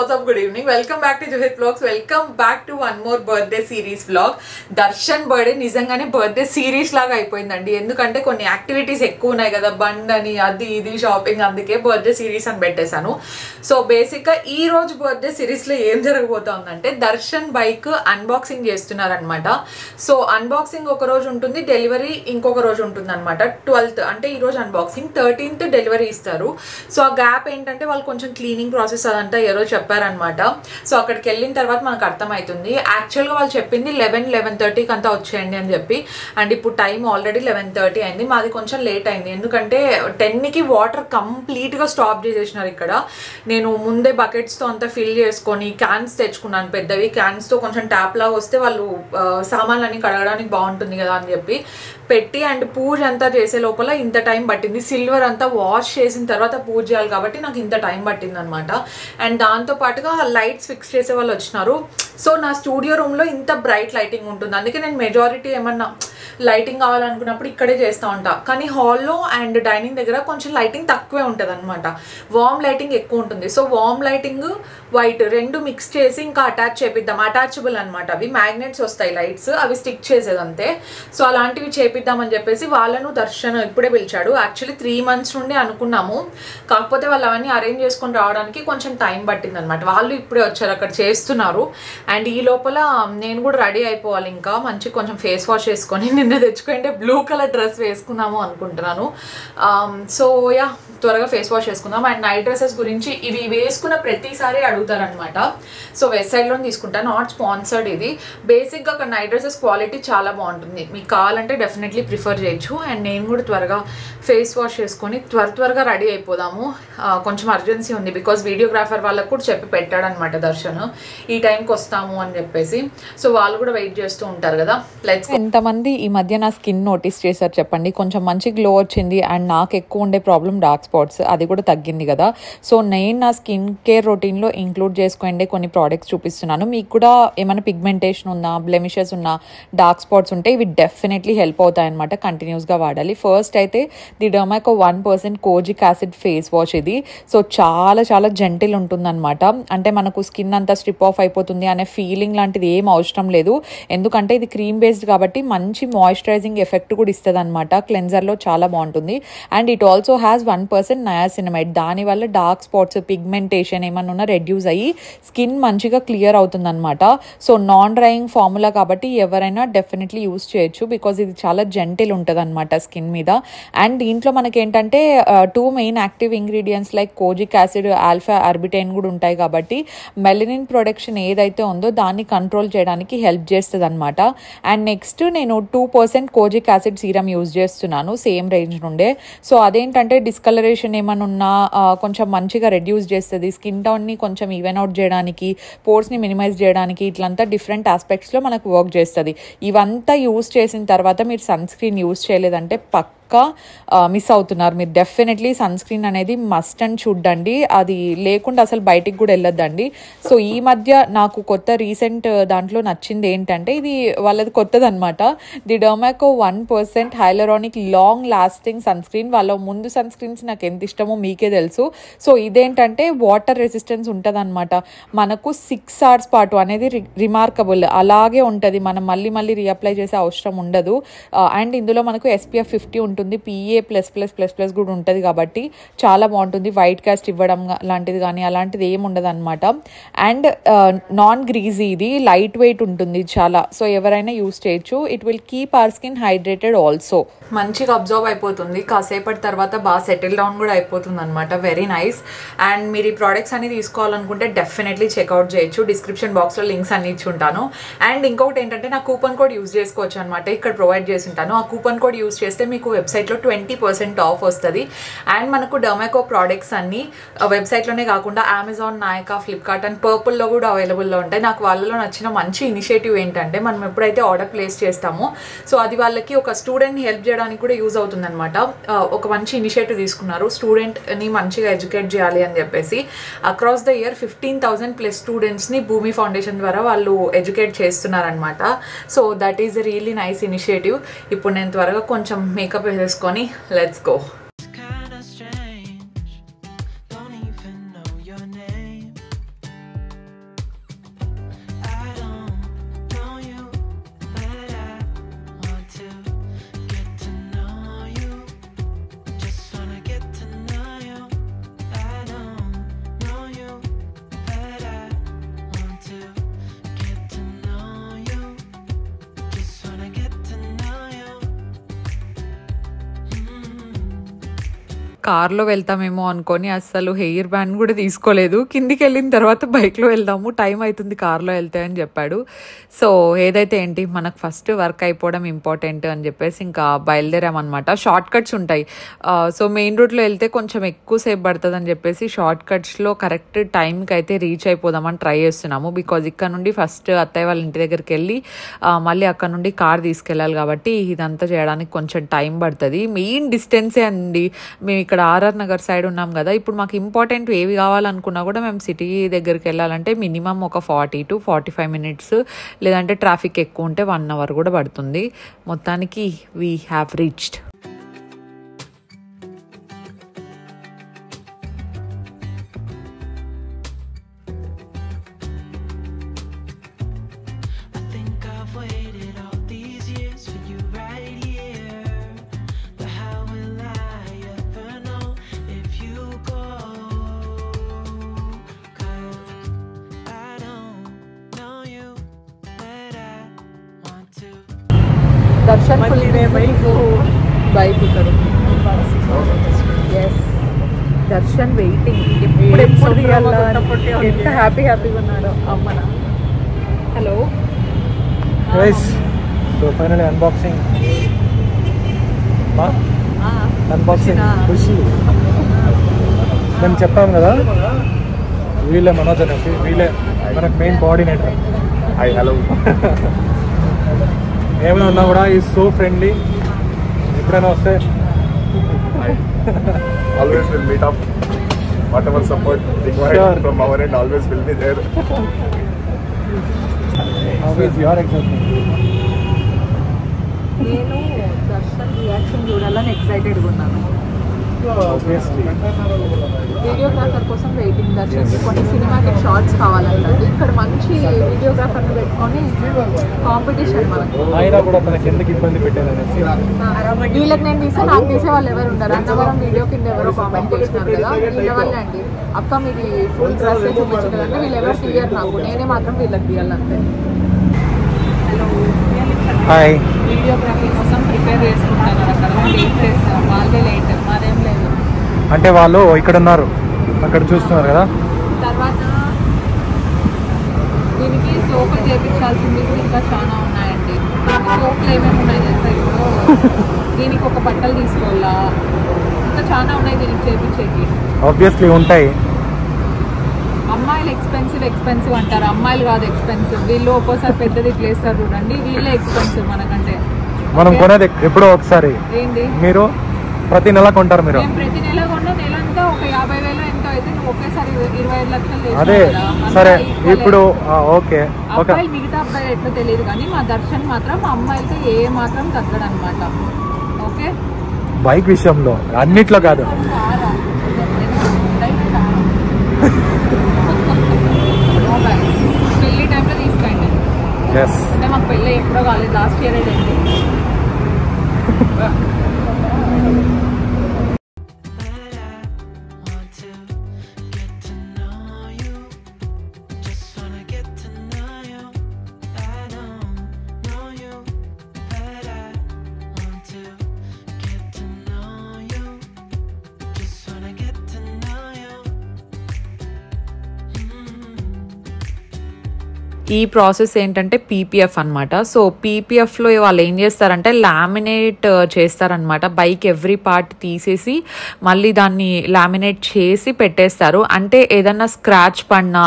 what's up, good evening. Welcome back to Juhit Vlogs. Welcome back to one more birthday series vlog. Darshan birthday నిజంగానే birthday series లాగా అయిపోయిందండి. ఎందుకంటే కొన్ని activities ఎక్కువ ఉన్నాయి కదా, బండ్ అని అది ఇది షాపింగ్, అందుకే బర్త్డే సిరీస్ అని పెట్టేశాను. సో బేసిక్గా ఈ రోజు బర్త్డే సిరీస్లో ఏం జరగబోతోందంటే దర్శన్ బైక్ అన్బాక్సింగ్ చేస్తున్నారనమాట. సో అన్బాక్సింగ్ ఒక రోజు ఉంటుంది, డెలివరీ ఇంకొక రోజు ఉంటుంది అనమాట. 12th అంటే ఈ రోజు అన్బాక్సింగ్, 13th డెలివరీ ఇస్తారు. సో ఆ గ్యాప్ ఏంటంటే వాళ్ళు కొంచెం క్లీనింగ్ ప్రాసెస్ అదంతా ఎవరో చెప్పారనమాట. సో అక్కడికి వెళ్ళిన తర్వాత మనకు అర్థమవుతుంది. యాక్చువల్గా వాళ్ళు చెప్పింది 11-11:30కి అంతా వచ్చేయండి అని చెప్పి, అండ్ ఇప్పుడు టైం ఆల్రెడీ 11:30 అయింది. మాది కొంచెం లేట్ అయింది ఎందుకంటే 10కి వాటర్ కంప్లీట్గా స్టాప్ చేసేసినారు ఇక్కడ. నేను ముందే బకెట్స్తో అంతా ఫిల్ చేసుకొని క్యాన్స్ తెచ్చుకున్నాను, పెద్దవి క్యాన్స్తో కొంచెం ట్యాప్ లాగా వస్తే వాళ్ళు సామాన్లన్నీ కడగడానికి బాగుంటుంది కదా అని చెప్పి పెట్టి, అండ్ పూజ అంతా చేసే లోపల ఇంత టైం పట్టింది. సిల్వర్ అంతా వాష్ చేసిన తర్వాత పూజ చేయాలి కాబట్టి నాకు ఇంత టైం పట్టింది అనమాట. అండ్ దాంతో పాటుగా లైట్స్ ఫిక్స్ చేసే వాళ్ళు వచ్చినారు. సో నా స్టూడియో రూమ్లో ఇంత బ్రైట్ లైటింగ్ ఉంటుంది, అందుకే నేను మెజారిటీ ఏమన్నా లైటింగ్ కావాలనుకున్నప్పుడు ఇక్కడే చేస్తూ ఉంటా. కానీ హాల్లో అండ్ డైనింగ్ దగ్గర కొంచెం లైటింగ్ తక్కువే ఉంటుంది అనమాట, వార్మ్ లైటింగ్ ఎక్కువ ఉంటుంది. సో వార్మ్ లైటింగ్ వైట్ రెండు మిక్స్ చేసి ఇంకా అటాచ్ చేపిద్దాం. అటాచబుల్ అనమాట, అవి మ్యాగ్నెట్స్ వస్తాయి లైట్స్, అవి స్టిక్ చేసేదంతే. సో అలాంటివి చేపిద్దామని చెప్పేసి వాళ్ళను దర్శన్ ఇప్పుడే పిలిచాడు. యాక్చువల్లీ 3 months నుండి అనుకున్నాము, కాకపోతే వాళ్ళు అవన్నీ అరేంజ్ చేసుకొని రావడానికి కొంచెం టైం పట్టింది అనమాట. వాళ్ళు ఇప్పుడే వచ్చారు, అక్కడ చేస్తున్నారు. అండ్ ఈ లోపల నేను కూడా రెడీ అయిపోవాలి, ఇంకా మంచి కొంచెం ఫేస్ వాష్ చేసుకొని నిన్న తెచ్చుకుంటే బ్లూ కలర్ డ్రెస్ వేసుకుందాము అనుకుంటున్నాను. సో యా, త్వరగా ఫేస్ వాష్ చేసుకుందాం. అండ్ నైట్ డ్రెస్సెస్ గురించి ఇవి వేసుకున్న ప్రతిసారి అడుగుతారనమాట. సో వెబ్సైట్లో తీసుకుంటా, నాట్ స్పాన్సర్డ్ ఇది. బేసిక్గా అక్కడ నైట్ డ్రెస్సెస్ క్వాలిటీ చాలా బాగుంటుంది, మీకు కావాలంటే డెఫినెట్లీ ప్రిఫర్ చేయొచ్చు. అండ్ నేను కూడా త్వరగా ఫేస్ వాష్ చేసుకొని త్వరగా రెడీ అయిపోదాము. కొంచెం అర్జెన్సీ ఉంది బికాజ్ వీడియోగ్రాఫర్ వాళ్ళకు కూడా చెప్పి పెట్టాడనమాట దర్శన్, ఈ టైంకి వస్తాము అని చెప్పేసి. సో వాళ్ళు కూడా వెయిట్ చేస్తూ ఉంటారు కదా. లెట్స్. ఎంతమంది ఈ మధ్య నా స్కిన్ నోటీస్ చేశారు చెప్పండి? కొంచెం మంచి గ్లో వచ్చింది, అండ్ నాకు ఎక్కువ ఉండే ప్రాబ్లం డార్క్ స్పాట్స్, అది కూడా తగ్గింది కదా. సో నేను నా స్కిన్ కేర్ రొటీన్లో ఇంక్లూడ్ చేసుకోండి కొన్ని ప్రోడక్ట్స్ చూపిస్తున్నాను. మీకు కూడా ఏమైనా పిగ్మెంటేషన్ ఉన్నా, బ్లెమిషెస్ ఉన్నా, డార్క్ స్పాట్స్ ఉంటే ఇవి డెఫినెట్లీ హెల్ప్ అవుతాయి అనమాట. కంటిన్యూస్గా వాడాలి. ఫస్ట్ అయితే the Dermaco 1% kojic acid face wash ఇది. సో చాలా జెంటిల్ ఉంటుందన్నమాట. అంటే మనకు స్కిన్ అంతా స్ట్రిప్ ఆఫ్ అయిపోతుంది అనే ఫీలింగ్ లాంటిది ఏం అవసరం లేదు, ఎందుకంటే ఇది క్రీమ్ బేస్డ్ కాబట్టి మంచి మాయిశ్చరైజింగ్ ఎఫెక్ట్ కూడా ఇస్తుంది అనమాట. క్లెన్జర్లో చాలా బాగుంటుంది. And it also has 1% niacinamide. దానివల్ల డార్క్ స్పాట్స్, పిగ్మెంటేషన్ ఏమన్నా ఉన్నా రెడ్యూస్ అయ్యి స్కిన్ మంచిగా క్లియర్ అవుతుంది అనమాట. సో నాన్ డ్రైయింగ్ ఫార్ములా కాబట్టి ఎవరైనా డెఫినెట్లీ యూస్ చేయొచ్చు, బికాజ్ ఇది చాలా జెంటిల్ ఉంటుంది అనమాట స్కిన్ మీద. అండ్ దీంట్లో మనకి ఏంటంటే 2 main active ingredients like kojic acid, alpha arbutin కూడా ఉంటాయి కాబట్టి మెలనిన్ ప్రొడక్షన్ ఏదైతే ఉందో దాన్ని కంట్రోల్ చేయడానికి హెల్ప్ చేస్తుంది అనమాట. అండ్ నెక్స్ట్ నేను 2% కోజిక్ యాసిడ్ సీరం యూజ్ చేస్తున్నాను సేమ్ రేంజ్ నుండే. సో అదేంటంటే డిస్కలరేషన్ ఏమైనా ఉన్నా కొంచెం మంచిగా రెడ్యూస్ చేస్తుంది, స్కిన్ టోన్ని కొంచెం ఈవెన్ అవుట్ చేయడానికి, పోర్స్ని మినిమైజ్ చేయడానికి, ఇట్లంతా డిఫరెంట్ ఆస్పెక్ట్స్లో మనకు వర్క్ చేస్తుంది. ఇవంతా యూజ్ చేసిన తర్వాత మీరు సన్ స్క్రీన్ యూజ్ చేయలేదంటే మిస్ అవుతున్నారు. మీరు డెఫినెట్లీ సన్ స్క్రీన్ అనేది మస్ట్ అండ్ చూడండి, అది లేకుండా అసలు బయటికి కూడా వెళ్ళొద్దండి. సో ఈ మధ్య నాకు కొత్త రీసెంట్ దాంట్లో నచ్చింది ఏంటంటే ఇది వాళ్ళది కొత్తది అనమాట, the Dermaco 1% hyaluronic long lasting sunscreen. వాళ్ళ ముందు సన్ స్క్రీన్స్ నాకు ఎంత ఇష్టమో మీకే తెలుసు. సో ఇదేంటంటే వాటర్ రెసిస్టెన్స్ ఉంటుంది అనమాట. మనకు 6 hours పాటు అనేది రిమార్కబుల్, అలాగే ఉంటుంది, మనం మళ్ళీ రీఅప్లై చేసే అవసరం ఉండదు. అండ్ ఇందులో మనకు SPF 50 ఉంటుంది, PA++++ కూడా ఉంటుంది కాబట్టి చాలా బాగుంటుంది. వైట్ కాస్ట్ ఇవ్వడం లాంటిది కానీ అలాంటిది ఏమి ఉండదు అనమాట. అండ్ నాన్ గ్రీజీ, ఇది లైట్ వెయిట్ ఉంటుంది చాలా. సో ఎవరైనా యూస్ చేయొచ్చు. It will keep our skin hydrated also. మంచిగా అబ్జర్వ్ అయిపోతుంది, కాసేపటి తర్వాత బాగా సెటిల్ డౌన్ కూడా అయిపోతుంది అనమాట. Very nice. అండ్ మీరు ఈ ప్రోడక్ట్స్ అన్ని తీసుకోవాలనుకుంటే డెఫినెట్లీ చెక్అవుట్ చేయొచ్చు. డిస్క్రిప్షన్ బాక్స్లో లింక్స్ అన్ని ఇచ్చి ఉంటాను. అండ్ ఇంకొకటి ఏంటంటే నా కూపన్ కోడ్ యూజ్ చేసుకోవచ్చు అనమాట, ఇక్కడ ప్రొవైడ్ చేసి ఉంటాను. ఆ కూపన్ కోడ్ యూజ్ చేస్తే మీకు వెబ్సైట్లో 20% ఆఫ్ వస్తుంది. అండ్ మనకు డర్మాకో ప్రోడక్ట్స్ అన్ని వెబ్సైట్లోనే కాకుండా అమెజాన్, నాయకా, ఫ్లిప్కార్ట్ అండ్ పర్పుల్లో కూడా అవైలబుల్లో ఉంటాయి. నాకు వాళ్ళలో నచ్చిన మంచి ఇనిషియేటివ్ ఏంటంటే మనం ఎప్పుడైతే ఆర్డర్ ప్లేస్ చేస్తామో సో అది వాళ్ళకి ఒక స్టూడెంట్ని హెల్ప్ చేయడానికి కూడా యూజ్ అవుతుంది అనమాట. ఒక మంచి ఇనిషియేటివ్ తీసుకున్నారు, స్టూడెంట్ని మంచిగా ఎడ్యుకేట్ చేయాలి అని చెప్పేసి. అక్రాస్ ద ఇయర్ 15,000+ స్టూడెంట్స్ని భూమి ఫౌండేషన్ ద్వారా వాళ్ళు ఎడ్యుకేట్ చేస్తున్నారనమాట. So that is a really nice initiative. ఇప్పుడు నేను త్వరగా కొంచెం మేకప్ వేసేసుకొని లెట్స్ గో. కార్లో వెళ్తామేమో అనుకొని అసలు హెయిర్ బ్యాండ్ కూడా తీసుకోలేదు. కిందికి వెళ్ళిన తర్వాత బైక్లో వెళ్దాము, టైం అవుతుంది కార్లో వెళ్తే అని చెప్పాడు. సో ఏదైతే ఏంటి, మనకు ఫస్ట్ వర్క్ అయిపోవడం ఇంపార్టెంట్ అని చెప్పేసి ఇంకా బయలుదేరామన్నమాట. షార్ట్ కట్స్ ఉంటాయి. సో మెయిన్ రూట్లో వెళ్తే కొంచెం ఎక్కువసేపు పడుతుంది అని చెప్పేసి షార్ట్ కట్స్లో కరెక్ట్ టైంకి అయితే రీచ్ అయిపోదామని ట్రై చేస్తున్నాము. బికాజ్ ఇక్కడ నుండి ఫస్ట్ అత్తయ్య వాళ్ళ ఇంటి దగ్గరికి వెళ్ళి మళ్ళీ అక్కడ నుండి కార్ తీసుకెళ్ళాలి కాబట్టి ఇదంతా చేయడానికి కొంచెం టైం పడుతుంది. మెయిన్ డిస్టెన్సే అండి. మేము ఇక్కడ ఆర్ఆర్ నగర్ సైడ్ ఉన్నాం కదా, ఇప్పుడు మాకు ఇంపార్టెంట్ ఏవి కావాలనుకున్నా కూడా మేము సిటీ దగ్గరికి వెళ్ళాలంటే మినిమం ఒక 40 to 45 minutes, లేదంటే ట్రాఫిక్ ఎక్కువ ఉంటే 1 hour కూడా పడుతుంది. మొత్తానికి we have reached. Darshan bike ఇక్కడ ఎస్ దర్శన్ వెయిటింగ్, ఎప్పుడు ఎంత హ్యాపీగా ఉన్నాడో అమ్మన. హలో సో ఫైనల్లీ అన్బాక్సింగ్ ఖుషి. మేము చెప్పాము కదా వీళ్ళే మనోజ్ అనేసి, వీళ్ళే మనకు మెయిన్ కోఆర్డినేటర్. Hi hello. ఏమైనా ఉన్నా కూడా ఈజ్ సో ఫ్రెండ్లీ. ఎప్పుడైనా వస్తే always will meet up, whatever support required from our end, always will be there. How is your excitement? నేను దర్శన్ రియాక్షన్ చూడాలని ఎక్సైటెడ్గా ఉన్నాను. వీడియోగ్రాఫర్ కోసం వెయిటింగ్. దర్శన్ కొన్ని సినిమాటిక్ షార్ట్స్ కావాలంటే ఇక్కడ మంచి వీడియోగ్రాఫర్ని పెట్టుకొని కాంపిటీషన్ మనకు. ఆయన కూడా మనకి ఎందుకు ఇబ్బంది పెట్టారనేసి వీళ్ళకి నేను తీసే నాకు తీసే వాళ్ళు ఎవరు ఉంటారు. అన్నవరం వీడియో కింద ఎవరో కామెంట్ చేసినారు కదా, వీళ్ళ వల్లే అండి. అక్క మీది ఫుల్ డ్రెస్ చూపించలేదంటే వీళ్ళు ఎవరు తీయరు నాకు, నేనే మాత్రం వీళ్ళకి తీయాలంటే. Hello hi. వీడియోగ్రఫీ కోసం ప్రిపేర్ చేసుకుంటాను అక్కడ. లేట్ చేస్తాను, వాళ్ళే లేట్, మాదేం లేదు. అంటే వాళ్ళు ఇక్కడ ఉన్నారు, అక్కడ చూస్తున్నారు కదా. తర్వాత దీనికి సోపులు చేయించాల్సింది కూడా ఇంకా చాలా ఉన్నాయండి. సోపులు ఏమేమి ఉన్నాయి తెలుసా, ఇప్పుడు దీనికి ఒక బట్టలు తీసుకోవాలా, ఇంకా చాలా ఉన్నాయి దీనికి చేయించేకి. ఆబ్వియస్లీ ఉంటాయి. అమ్మాయిలు ఎక్స్పెన్సివ్ అంటారు, అమ్మాయిలు కాదు ఎక్స్పెన్సివ్. వీళ్ళు ఒక్కోసారి పెద్దది ఇట్లేస్తారు చూడండి, వీళ్ళే ఎక్స్పెన్సివ్ మనకంటే. మనం కొనేది ఎప్పుడో ఒకసారి. ఏంటి మీరు ప్రతి నెల కొంటారు? మీరు ప్రతి నెల కొన్న నెలంతా ఒక 50,000 ఎంతో అయితే నువ్వు ఒకేసారి 25 లక్షలు. అదే సరే ఇప్పుడు ఓకే. అబ్బాయిలు మిగతా అబ్బాయిలు ఎట్లా తెలియదు కానీ మా దర్శన్ మాత్రం మా అమ్మాయిలతో ఏ మాత్రం తగ్గడు అనమాట. ఓకే, బైక్ విషయంలో అన్నిట్లో కాదు. పెళ్లి టైంలో తీసుకోండి. అంటే మాకు పెళ్ళి ఎప్పుడో కాలేదు, లాస్ట్ ఇయర్ అయింది. ఈ ప్రాసెస్ ఏంటంటే పీపీఎఫ్ అనమాట. సో పీపీఎఫ్లో వాళ్ళు ఏం చేస్తారంటే లామినేట్ చేస్తారనమాట. బైక్ ఎవ్రీ పార్ట్ తీసేసి మళ్ళీ దాన్ని లామినేట్ చేసి పెట్టేస్తారు. అంటే ఏదన్నా స్క్రాచ్ పడినా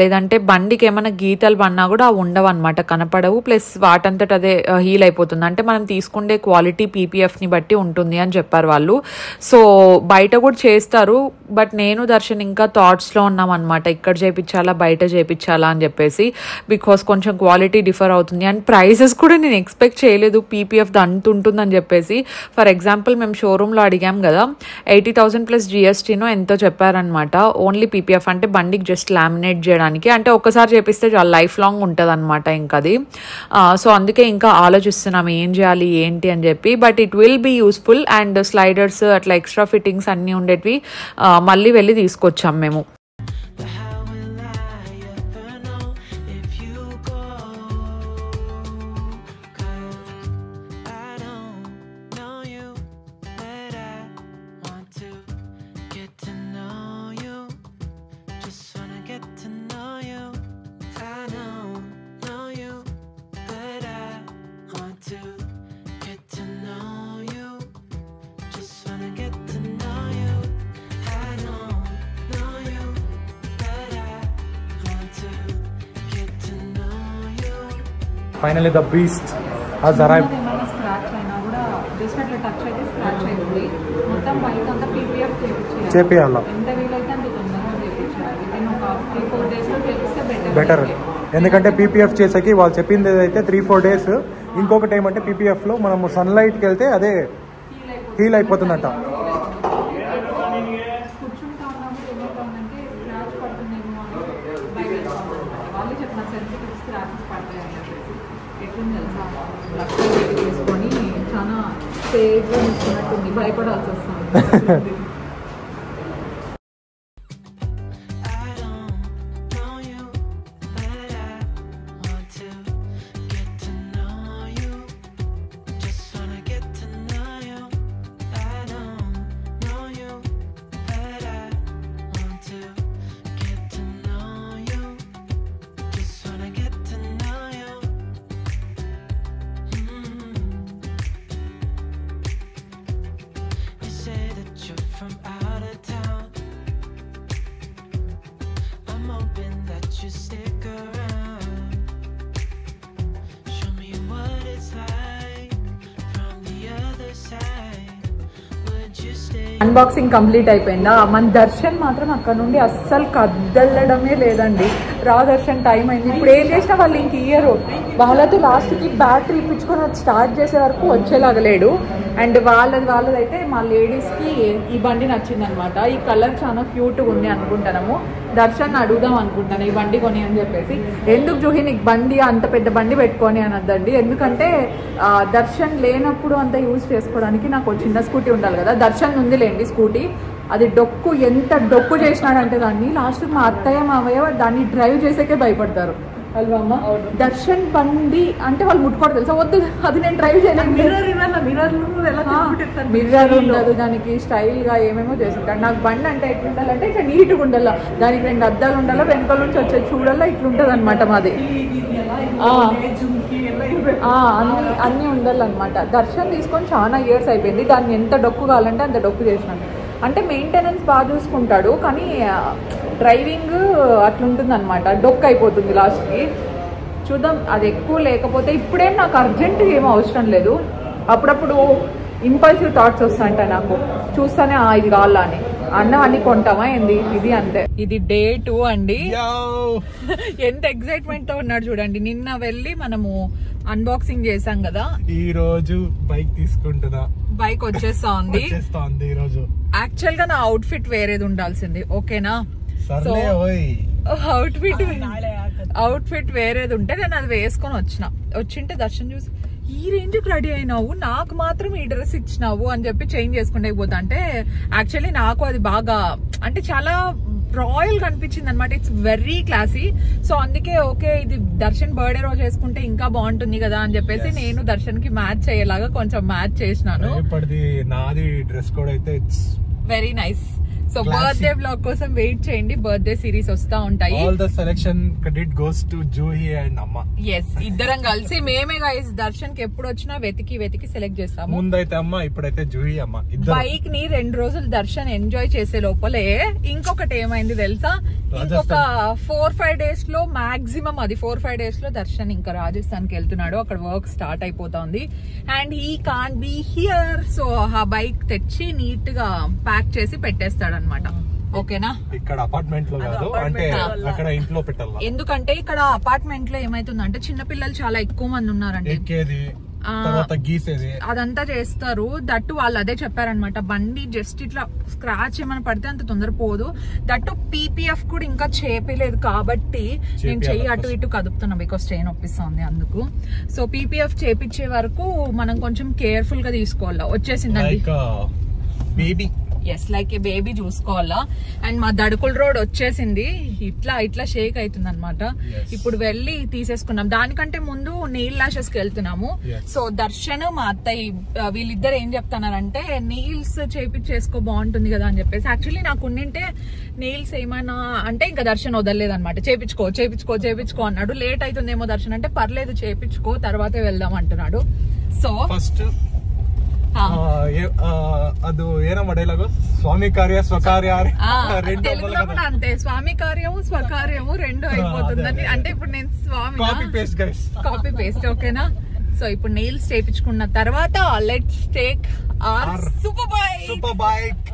లేదంటే బండికి ఏమైనా గీతలు పడినా కూడా ఉండవు అనమాట, కనపడవు. ప్లస్ వాటంతట అదే హీల్ అయిపోతుంది. అంటే మనం తీసుకుండే క్వాలిటీ పీపీఎఫ్ని బట్టి ఉంటుంది అని చెప్పారు వాళ్ళు. సో బయట కూడా చేస్తారు, బట్ నేను దర్శన్ ఇంకా థాట్స్లో ఉన్నాం అనమాట, ఇక్కడ చేయించాలా బయట చేయించాలా అని చెప్పేసి. బికాస్ కొంచెం క్వాలిటీ డిఫర్ అవుతుంది అండ్ ప్రైసెస్ కూడా నేను ఎక్స్పెక్ట్ చేయలేదు పీపీఎఫ్ అంత ఉంటుందని చెప్పేసి. ఫర్ ఎగ్జాంపుల్ మేము షోరూంలో అడిగాం కదా, 80,000 ప్లస్ జిఎస్టీనో ఎంతో చెప్పారనమాట. ఓన్లీ పీపీఎఫ్ అంటే బండికి జస్ట్ లామినేట్ చేయడానికి, అంటే ఒక్కసారి చేపిస్తే చాలా లైఫ్ లాంగ్ ఉంటుంది అనమాట ఇంకా అది. సో అందుకే ఇంకా ఆలోచిస్తున్నాం ఏం చేయాలి ఏంటి అని చెప్పి. But it will be useful and sliders అట్లా ఎక్స్ట్రా ఫిట్టింగ్స్ అన్నీ ఉండేటివి మళ్ళీ వెళ్ళి తీసుకొచ్చాం మేము. to finally the beast has arrived. Scratch అయినా కూడా జస్ట్ అట్లా టచ్ అయితే స్క్రాచ్ అయింది. మొత్తం బైక్ అంతా PPF చేపియాలా ఎంత వీలైతే అంత తొందరగా చేయించాలి. నేను ఒక 3-4 డేస్లో చేపిస్తే బెటర్. ఎందుకంటే PPF చేసేకి వాళ్ళు చెప్పింది అయితే 3-4 డేస్. ఇంకొకటి ఏమంటే PPFలో మనము సన్లైట్కి వెళ్తే అదే హీల్ అయిపోతుందంట. కూర్చుంటా ఉన్నప్పుడు ఏమవుతుందంటే స్క్రాచ్ పడుతుందేమో అని భయపడతాను. వాళ్ళు చెప్పిన సెన్సిటివ్ స్క్రాచెస్ పడతాయని చెప్పేసి ఎట్లుంది తెలుసా, లక్షలు తీసుకొని చాలా సేఫ్గా ఇస్తున్నట్టుంది, భయపడాల్సి వస్తుంది. అన్బాక్సింగ్ కంప్లీట్ అయిపోయిందా. మన దర్శన్ మాత్రం అక్కడ నుండి అస్సలు కదలడమే లేదండి. దర్శన్ టైం అయింది. ఇప్పుడు ఏం చేసినా వాళ్ళు ఇంక ఇయ్యరు. వాళ్ళతో లాస్ట్కి బ్యాటరీ ఇప్పించుకొని అది స్టార్ట్ చేసే వరకు వచ్చేలాగలేడు. అండ్ వాళ్ళదైతే మా లేడీస్కి ఈ బండి నచ్చిందనమాట. ఈ కలర్ చాలా క్యూట్గా ఉంది అనుకుంటున్నాము. దర్శన్ అడుగుదాం అనుకుంటాను ఈ బండి కొని అని చెప్పేసి. ఎందుకు జూహి నీకు బండి అంత పెద్ద బండి పెట్టుకొని అనద్దండి. ఎందుకంటే దర్శన్ లేనప్పుడు అంత యూజ్ చేసుకోవడానికి నాకు చిన్న స్కూటీ ఉండాలి కదా. దర్శన్ ఉందిలేండి స్కూటీ, అది డొక్కు ఎంత డొక్కు చేసినాడంటే దాన్ని లాస్ట్ మా అత్తయ్య మావయ్య దాన్ని డ్రైవ్ చేసేకే భయపడతారు. అల్వా అమ్మ, దర్శన్ బండి అంటే వాళ్ళు ముట్టుకోవడం తెలుసా, వద్దు అది నేను డ్రైవ్ చేయలేను. మిర్రర్ ఉండదు దానికి, స్టైల్గా ఏమేమో చేసుకుంటాను. నాకు బండి అంటే ఎట్లుండాలంటే ఇట్లా నీట్గా ఉండాలా, దానికి 2 అద్దాలు ఉండాలా, వెనకాల నుంచి వచ్చే చూడాలా, ఇట్లుంటుంది అనమాట మాది. అన్నీ ఉండాలన్నమాట. దర్శన్ తీసుకొని చాలా ఇయర్స్ అయిపోయింది. దాన్ని ఎంత డొక్కు కావాలంటే అంత డొక్కు చేసినాను. అంటే మెయింటెనెన్స్ బాగా చూసుకుంటాడు కానీ డ్రైవింగ్ అట్లుంటుంది అనమాట, డొక్కు అయిపోతుంది లాస్ట్కి. చూద్దాం, అది ఎక్కువ లేకపోతే ఇప్పుడేం నాకు అర్జెంటుగా ఏమో అవసరం లేదు. అప్పుడప్పుడు ఇంపల్సివ్ థాట్స్ వస్తాయంట నాకు, చూస్తానే ఇది కావాలా అని. అన్నం అన్ని కొంటామా ఏంది, ఇది అంతే. ఇది డే 2 అండి. ఎంత ఎక్సైట్మెంట్ తో ఉన్నాడు చూడండి. నిన్న వెళ్ళి మనము అన్బాక్సింగ్ చేసాం కదా, ఈ రోజు బైక్ తీసుకుంటున్నా. బైక్ వచ్చేస్తా ఉంది ఈ రోజు. యాక్చువల్ గా నా అవుట్ఫిట్ వేరేది ఉండాల్సింది, ఓకేనా. సో అవుట్ఫిట్ వేరేది ఉంటే నేను అది వేసుకొని వచ్చింటే దర్శన్ చూసి ఈ రేంజ్ కి రెడీ అయినావు, నాకు మాత్రం ఈ డ్రెస్ ఇచ్చినావు అని చెప్పి చేంజ్ చేసుకుంటే పోతా. అంటే యాక్చువల్లీ నాకు అది బాగా అంటే చాలా రాయల్ కనిపించింది అనమాట. It's very classy. సో అందుకే ఓకే ఇది దర్శన్ బర్త్డే రోజు వేసుకుంటే ఇంకా బాగుంటుంది కదా అని చెప్పేసి నేను దర్శన్ కి మ్యాచ్ అయ్యేలాగా కొంచెం మ్యాచ్ చేసినాను. నాది డ్రెస్ కోడ్ అయితే it's very nice. So birthday vlog కోసం వెయిట్ చేయండి, బర్త్డే సిరీస్ వస్తా ఉంటాయి. All the selection credit goes to Juhi and అమ్మ. yes, ఇద్దరం కలిసి మేమే గైస్ దర్శన్ కి ఎప్పుడు వచ్చినా వెతికి సెలెక్ట్ చేస్తాము. ముందైతే అమ్మ, ఇప్పుడైతే జూహి అమ్మ. బైక్ ని 2 రోజులు దర్శన్ ఎంజాయ్ చేసే లోపలే ఇంకొకటి ఏమైంది తెలుసా, ఇంకొక 4-5 డేస్ లో మాక్సిమం, అది 4-5 డేస్ లో దర్శన్ ఇంకా రాజస్థాన్ కి వెళ్తున్నాడు. అక్కడ వర్క్ స్టార్ట్ అయిపోతుంది and he can't be here. So ఆ బైక్ తెచ్చి నీట్ గా ప్యాక్ చేసి పెట్టేస్తాడు అనమాట, ఓకేనా. ఇక్కడ అపార్ట్మెంట్ లో కాదు, అంటే అక్కడ ఇంట్లో పెట్టాలి. ఎందుకంటే ఇక్కడ అపార్ట్మెంట్ లో ఏమైతుందంటే చిన్న పిల్లలు చాలా ఎక్కువ మంది ఉన్నారండి. అదంతా చేస్తారు. దట్టు వాళ్ళు అదే చెప్పారనమాట, బండి జస్ట్ ఇట్లా స్క్రాచ్ ఏమైనా పడితే అంత తొందర పోదు. దట్టు PPF కూడా ఇంకా చేపలేదు కాబట్టి నేను చెయ్యి అటు ఇటు కదుపుతున్నా, బికాస్ చెయ్యి నొప్పిస్తుంది అందుకు. సో PPF చేపించే వరకు మనం కొంచెం కేర్ఫుల్ గా తీసుకోవాలా. వచ్చేసిందండి baby, as like a baby చూసుకోవాలా. అండ్ మా దడుకుల రోడ్ వచ్చేసింది, ఇట్లా షేక్ అవుతుంది అనమాట. ఇప్పుడు వెళ్ళి తీసేసుకున్నాం. దానికంటే ముందు నెయిల్ లాషెస్ కి వెళ్తున్నాము. సో దర్శన్ మా అత్తయ్య వీళ్ళిద్దరు ఏం చెప్తున్నారంటే నెయిల్స్ చేపించేసుకో బాగుంటుంది కదా అని చెప్పేసి. యాక్చువల్లీ నాకు ఉండింటే నెయిల్స్ ఏమైనా అంటే ఇంకా దర్శన్ వదలలేదు అనమాట. చేపించుకో అన్నాడు. లేట్ అవుతుందేమో దర్శన్ అంటే పర్లేదు చేపించుకో తర్వాతే వెళ్దాం అంటున్నాడు. సో ఫస్ట్ ಅದು ಏನಮ್ಮ ಡೈಲಾಗು స్వామి కార్య స్వకార్య తెలుగులో అంతే స్వామి కార్యము స్వకార్యము రెండు అయిపోతుందని అంటే ఇప్పుడు నేను స్వామి copy paste guys copy paste ఓకేనా సో ఇప్పుడు నెయిల్స్ చేయించుకున్న తర్వాత let's take our super bike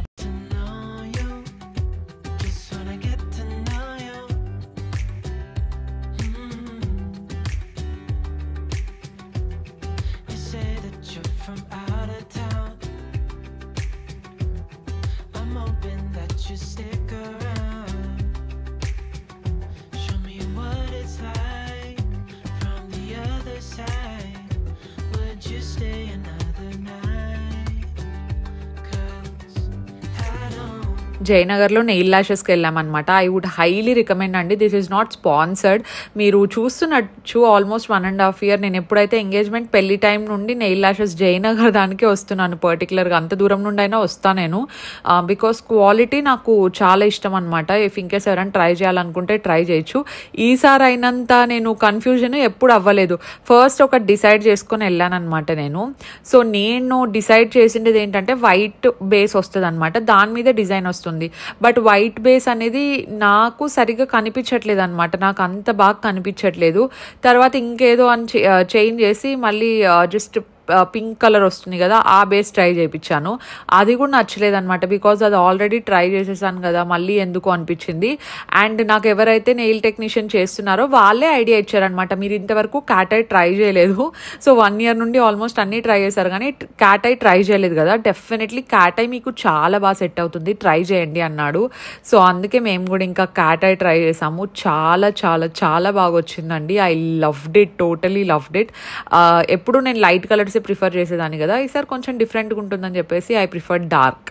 జయనగర్లో నెయిల్ ల్యాషెస్కి వెళ్ళామన్నమాట. ఐ వుడ్ హైలీ రికమెండ్ అండి. This is not sponsored. మీరు చూస్తున్నట్టు ఆల్మోస్ట్ 1.5 year నేను ఎప్పుడైతే ఎంగేజ్మెంట్ పెళ్లి టైం నుండి నెయిల్ ల్యాషెస్ జయనగర్ దానికే వస్తున్నాను. పర్టికులర్గా అంత దూరం నుండి అయినా వస్తాను నేను. బికాస్ క్వాలిటీ నాకు చాలా ఇష్టం అనమాట. ఇఫ్ ఇన్కేస్ ఎవరైనా ట్రై చేయాలనుకుంటే ట్రై చేయొచ్చు. ఈసారి అయినంత నేను కన్ఫ్యూజన్ ఎప్పుడు అవ్వలేదు. ఫస్ట్ ఒక డిసైడ్ చేసుకొని వెళ్ళాను అనమాట నేను. సో నేను డిసైడ్ చేసింది ఏంటంటే వైట్ బేస్ వస్తుంది అనమాట, దాని మీద డిజైన్ వస్తుంది. బట్ వైట్ బేస్ అనేది నాకు సరిగ్గా కనిపించట్లేదు అనమాట, నాకు అంత బాగా కనిపించట్లేదు. తర్వాత ఇంకేదో అని చేంజ్ చేసి మళ్ళీ జస్ట్ పింక్ కలర్ వస్తుంది కదా ఆ బేస్ ట్రై చేయించాను. అది కూడా నచ్చలేదు అనమాట, బికాజ్ అది ఆల్రెడీ ట్రై చేసేసాను కదా మళ్ళీ ఎందుకు అనిపించింది. అండ్ నాకు ఎవరైతే నెయిల్ టెక్నీషియన్ చేస్తున్నారో వాళ్ళే ఐడియా ఇచ్చారనమాట, మీరు ఇంతవరకు క్యాట్ ఐ ట్రై చేయలేదు, సో 1 year నుండి ఆల్మోస్ట్ అన్నీ ట్రై చేశారు కానీ క్యాట్ ఐ ట్రై చేయలేదు కదా, డెఫినెట్లీ క్యాట్ ఐ మీకు చాలా బాగా సెట్ అవుతుంది, ట్రై చేయండి అన్నాడు. సో అందుకే మేము కూడా ఇంకా క్యాట్ ఐ ట్రై చేసాము. చాలా చాలా చాలా బాగా వచ్చిందండి. I loved it, totally loved it. ఎప్పుడు నేను లైట్ కలర్స్ ప్రిఫర్ చేసేదాన్ని కదా, ఈసారి కొంచెం డిఫరెంట్గా ఉంటుందని చెప్పేసి I prefer dark.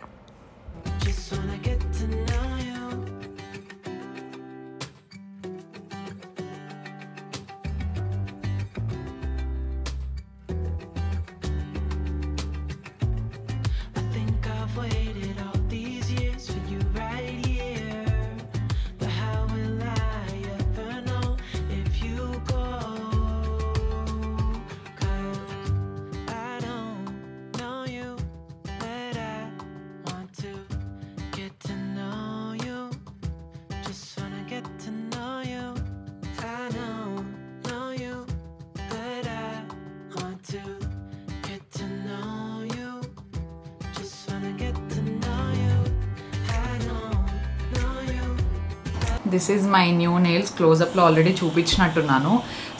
This is my new nails. క్లోజప్లో ఆల్రెడీ చూపించినట్టున్నాను.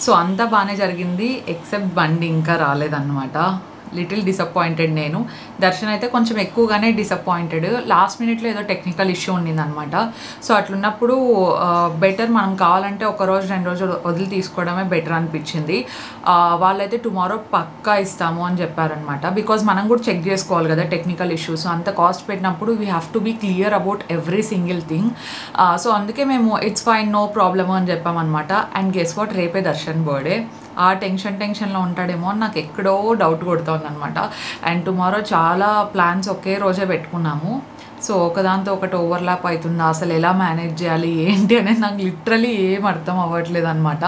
సో అంతా బాగానే జరిగింది ఎక్సెప్ట్ బండి ఇంకా రాలేదన్నమాట. లిటిల్ డిసప్పాయింటెడ్ నేను. దర్శన్ అయితే కొంచెం ఎక్కువగానే డిసప్పాయింటెడ్. లాస్ట్ మినిట్లో ఏదో టెక్నికల్ ఇష్యూ ఉండిందనమాట. సో అట్లున్నప్పుడు బెటర్ మనం కావాలంటే 1 రోజు 2 రోజులు వదిలి తీసుకోవడమే బెటర్ అనిపించింది. వాళ్ళైతే టుమారో పక్కా ఇస్తాము అని చెప్పారనమాట. బికాజ్ మనం కూడా చెక్ చేసుకోవాలి కదా టెక్నికల్ ఇష్యూస్. అంత కాస్ట్ పెట్టినప్పుడు we have to be clear about every single thing. So అందుకే మేము ఇట్స్ ఫైన్, నో ప్రాబ్లమ్ అని చెప్పామన్నమాట. అండ్ గెస్ వాట్, రేపే దర్శన్ బర్త్డే. ఆ టెన్షన్లో ఉంటాడేమో అని నాకు ఎక్కడో డౌట్ కొడుతుంది అనమాట. అండ్ టుమారో చాలా ప్లాన్స్ ఒకే రోజే పెట్టుకున్నాము. సో ఒకదాంతో ఒకటి ఓవర్లాప్ అవుతుందా, అసలు ఎలా మేనేజ్ చేయాలి ఏంటి అనేది నాకు లిటరలీ ఏం అర్థం అవ్వట్లేదు అనమాట.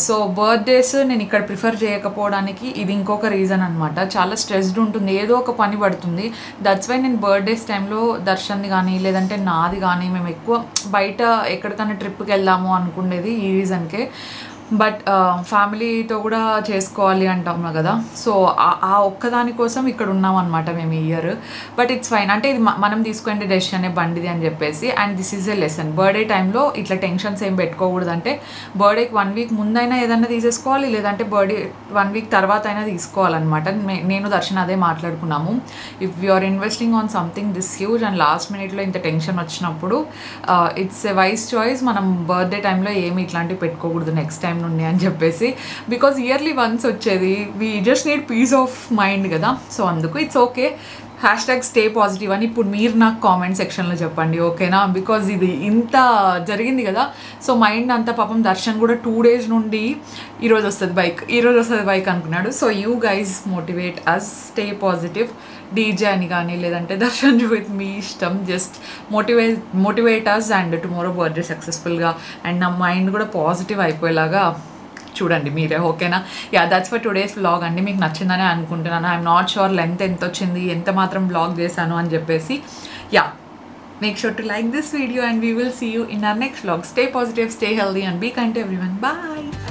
సో బర్త్డేస్ నేను ఇక్కడ ప్రిఫర్ చేయకపోవడానికి ఇది ఇంకొక రీజన్ అనమాట. చాలా స్ట్రెస్డ్ ఉంటుంది, ఏదో ఒక పని పడుతుంది. దట్స్ వై నేను బర్త్డేస్ టైంలో దర్శన్ది కానీ లేదంటే నాది కానీ మేము ఎక్కువ బయట ఎక్కడికైనా ట్రిప్కి వెళ్దాము అనుకునేది ఈ రీజన్కే. బట్ ఫ్యామిలీతో కూడా చేసుకోవాలి అంటాం కదా, సో ఆ ఒక్కదాని కోసం ఇక్కడ ఉన్నాం అనమాట మేము ఈ ఇయర్. బట్ ఇట్స్ ఫైన్, అంటే ఇది మనం తీసుకునే డెసిషన్ బండిది అని చెప్పేసి. And this is a lesson. Birthday టైంలో ఇట్లా టెన్షన్స్ ఏం పెట్టుకోకూడదు. అంటే బర్త్డేకి 1 week ముందైనా ఏదైనా తీసేసుకోవాలి, లేదంటే బర్త్డే 1 week తర్వాత అయినా తీసుకోవాలన్నమాట. నేను దర్శన్ అదే మాట్లాడుకున్నాము. If you are investing on something this huge and last మినిట్లో ఇంత టెన్షన్ వచ్చినప్పుడు ఇట్స్ ఎ వైస్ చాయిస్. మనం బర్త్డే టైంలో ఏమి ఇట్లాంటివి పెట్టుకోకూడదు నెక్స్ట్ టైం నుండి అని చెప్పేసి. బికాజ్ ఇయర్లీ వన్స్ వచ్చేది, we just need peace of mind కదా. సో అందుకు ఇట్స్ ఓకే. #stay positive అని ఇప్పుడు మీరు నాకు కామెంట్ సెక్షన్లో చెప్పండి, ఓకేనా? బికాజ్ ఇది ఇంత జరిగింది కదా, సో మైండ్ అంతా పాపం. దర్శన్ కూడా 2 days నుండి ఈరోజు వస్తుంది బైక్ అనుకున్నాడు. So you guys motivate us, stay positive. DJ అని కానీ లేదంటే దర్శన్ విత్ మీ ఇష్టం, just motivate us. And tomorrow birthday సక్సెస్ఫుల్గా అండ్ నా మైండ్ కూడా పాజిటివ్ అయిపోయేలాగా చూడండి మీరే, ఓకేనా? Ya, that's for today's vlog అండి. మీకు నచ్చిందని అనుకుంటున్నాను. ఐఎమ్ నాట్ షూర్ లెంత్ ఎంత వచ్చింది, ఎంత మాత్రం వ్లాగ్ చేశాను అని చెప్పేసి. Yeah, make sure to like this video and we will see you in our next vlog. Stay positive, stay healthy and be kind to everyone. Bye.